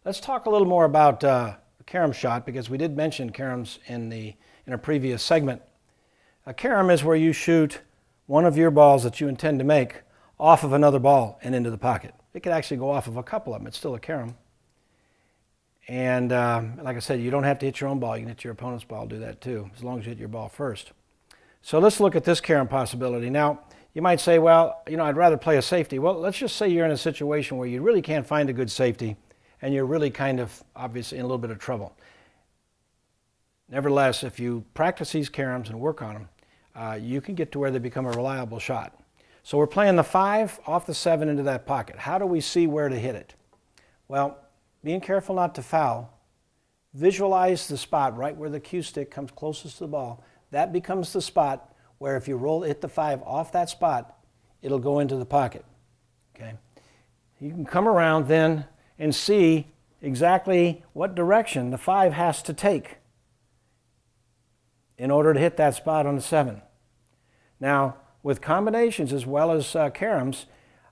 Let's talk a little more about the carom shot, because we did mention caroms in a previous segment. A carom is where you shoot one of your balls that you intend to make off of another ball and into the pocket. It could actually go off of a couple of them. It's still a carom. And like I said, you don't have to hit your own ball. You can hit your opponent's ball, do that too, as long as you hit your ball first. So let's look at this carom possibility. Now, you might say, well, I'd rather play a safety. Well, let's just say you're in a situation where you really can't find a good safety and you're really kind of obviously in a little bit of trouble. Nevertheless, if you practice these caroms and work on them, you can get to where they become a reliable shot. So we're playing the 5 off the 7 into that pocket. How do we see where to hit it? Well, being careful not to foul, visualize the spot right where the cue stick comes closest to the ball. That becomes the spot where if you hit the 5 off that spot, it'll go into the pocket. Okay? You can come around then and see exactly what direction the 5 has to take in order to hit that spot on the 7. Now, with combinations as well as caroms,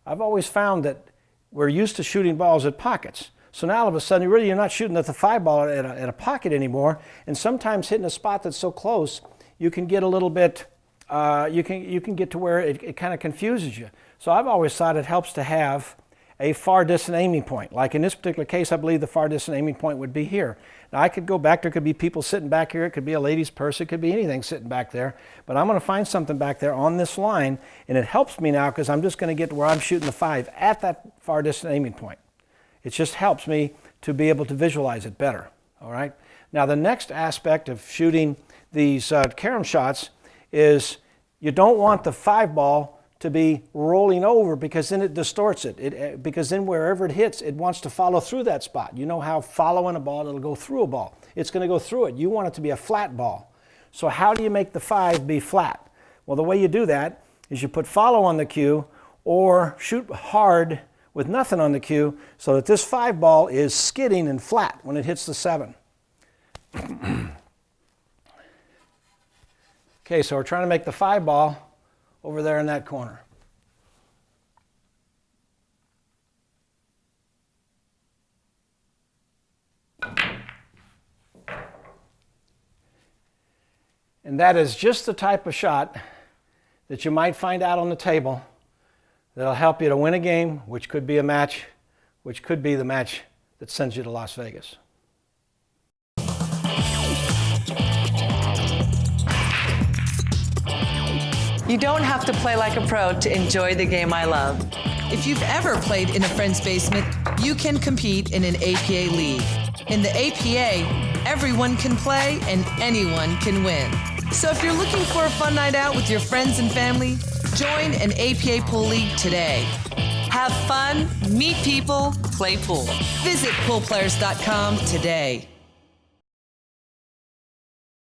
I've always found that we're used to shooting balls at pockets. So now all of a sudden, you're not shooting at the 5 ball at a pocket anymore, and sometimes hitting a spot that's so close, you can get a little bit, you can get to where it kind of confuses you. So I've always thought it helps to have a far distant aiming point. Like in this particular case, I believe the far distant aiming point would be here. Now I could go back, there could be people sitting back here, it could be a lady's purse, it could be anything sitting back there, but I'm going to find something back there on this line, and it helps me now because I'm just going to get to where I'm shooting the 5 at that far distant aiming point. It just helps me to be able to visualize it better, all right? Now the next aspect of shooting these carom shots is you don't want the 5 ball to be rolling over, because then it distorts it. Because then wherever it hits, it wants to follow through that spot. You know how following a ball, it'll go through a ball. It's going to go through it. You want it to be a flat ball. So how do you make the 5 be flat? Well, the way you do that is you put follow on the cue or shoot hard with nothing on the cue so that this 5 ball is skidding and flat when it hits the 7. Okay, so we're trying to make the 5 ball over there in that corner. And that is just the type of shot that you might find out on the table that'll help you to win a game, which could be a match, which could be the match that sends you to Las Vegas. You don't have to play like a pro to enjoy the game I love. If you've ever played in a friend's basement, you can compete in an APA league. In the APA, everyone can play and anyone can win. So if you're looking for a fun night out with your friends and family, join an APA pool league today. Have fun, meet people, play pool. Visit poolplayers.com today.